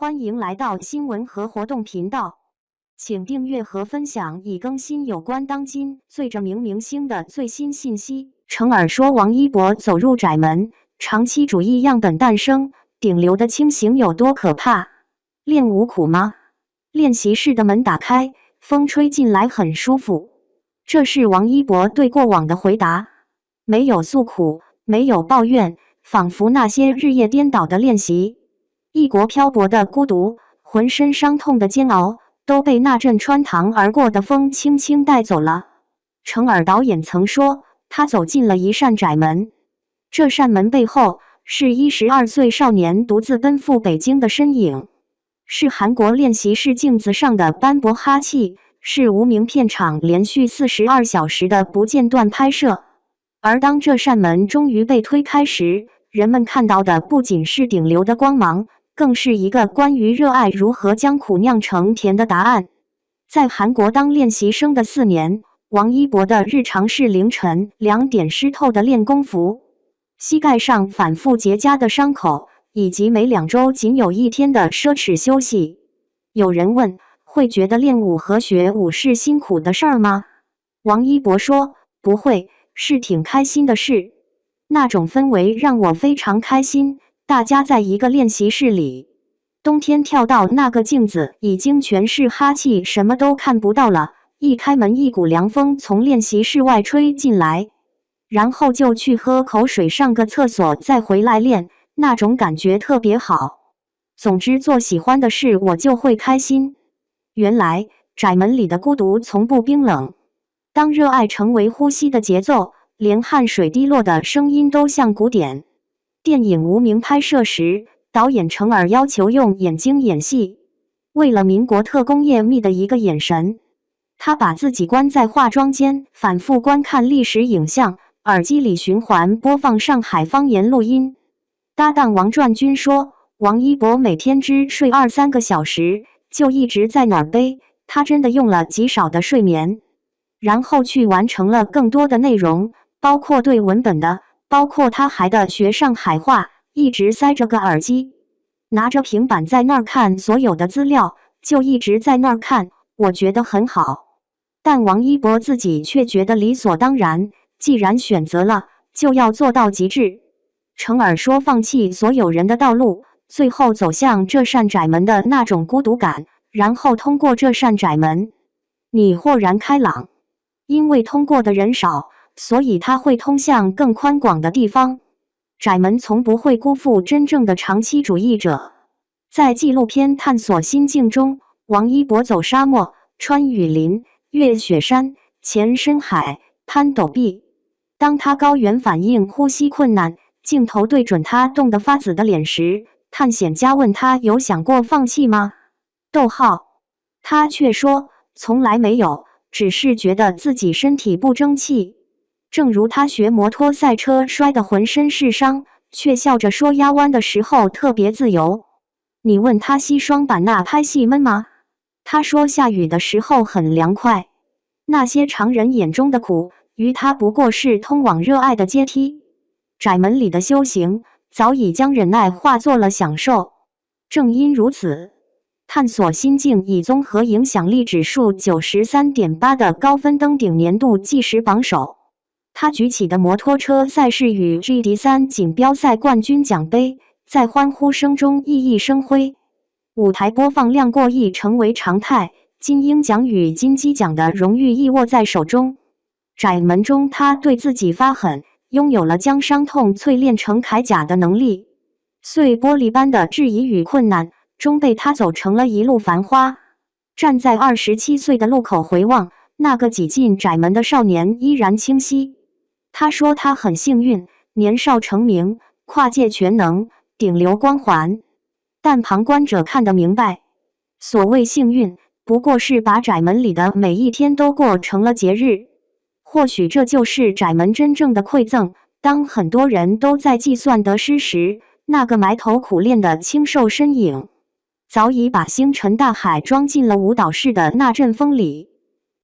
欢迎来到新闻和活动频道，请订阅和分享已更新有关当今最着名明星的最新信息。成耳说王一博走入窄门，长期主义样本诞生，顶流的清醒有多可怕？练舞苦吗？练习室的门打开，风吹进来很舒服。这是王一博对过往的回答，没有诉苦，没有抱怨，仿佛那些日夜颠倒的练习，异国漂泊的孤独，浑身伤痛的煎熬，都被那阵穿堂而过的风轻轻带走了。成耳导演曾说，他走进了一扇窄门，这扇门背后是12岁少年独自奔赴北京的身影，是韩国练习室镜子上的斑驳哈气，是无名片场连续42小时的不间断拍摄。而当这扇门终于被推开时，人们看到的不仅是顶流的光芒，更是一个关于热爱如何将苦酿成甜的答案。在韩国当练习生的4年，王一博的日常是凌晨2点湿透的练功服，膝盖上反复结痂的伤口，以及每2周仅有1天的奢侈休息。有人问，会觉得练舞和学舞是辛苦的事儿吗？王一博说，不会，是挺开心的事。那种氛围让我非常开心，大家在一个练习室里，冬天跳到那个镜子已经全是哈气，什么都看不到了。一开门，一股凉风从练习室外吹进来，然后就去喝口水，上个厕所，再回来练，那种感觉特别好。总之，做喜欢的事我就会开心。原来窄门里的孤独从不冰冷，当热爱成为呼吸的节奏，连汗水滴落的声音都像鼓点。电影《无名》拍摄时，导演成耳要求用眼睛演戏，为了民国特工叶密的一个眼神，他把自己关在化妆间，反复观看历史影像，耳机里循环播放上海方言录音。搭档王传君说，王一博每天只睡2-3个小时，就一直在那儿背，他真的用了极少的睡眠，然后去完成了更多的内容，包括对文本的，包括他还的学上海话，一直塞着个耳机，拿着平板在那儿看所有的资料，就一直在那儿看，我觉得很好。但王一博自己却觉得理所当然，既然选择了，就要做到极致。成耳说，放弃所有人的道路，最后走向这扇窄门的那种孤独感，然后通过这扇窄门，你豁然开朗。因为通过的人少，所以它会通向更宽广的地方。窄门从不会辜负真正的长期主义者。在纪录片《探索心境》中，王一博走沙漠，穿雨林，越雪山，潜深海，攀陡壁。当他高原反应呼吸困难，镜头对准他冻得发紫的脸时，探险家问他有想过放弃吗？他却说从来没有，只是觉得自己身体不争气。正如他学摩托赛车摔得浑身是伤，却笑着说压弯的时候特别自由。你问他西双版纳拍戏闷吗？他说下雨的时候很凉快。那些常人眼中的苦，于他不过是通往热爱的阶梯。窄门里的修行，早已将忍耐化作了享受。正因如此，探索心境以综合影响力指数93.8的高分登顶年度计时榜首。他举起的摩托车赛事与 GD3 锦标赛冠军奖杯，在欢呼声中熠熠生辉。舞台播放量过亿成为常态，金鹰奖与金鸡奖的荣誉亦握在手中。窄门中，他对自己发狠，拥有了将伤痛淬炼成铠甲的能力。碎玻璃般的质疑与困难，终被他走成了一路繁花。站在27岁的路口回望，那个挤进窄门的少年依然清晰。他说他很幸运，年少成名，跨界全能，顶流光环。但旁观者看得明白，所谓幸运，不过是把窄门里的每一天都过成了节日。或许这就是窄门真正的馈赠。当很多人都在计算得失时，那个埋头苦练的清瘦身影，早已把星辰大海装进了舞蹈室的那阵风里。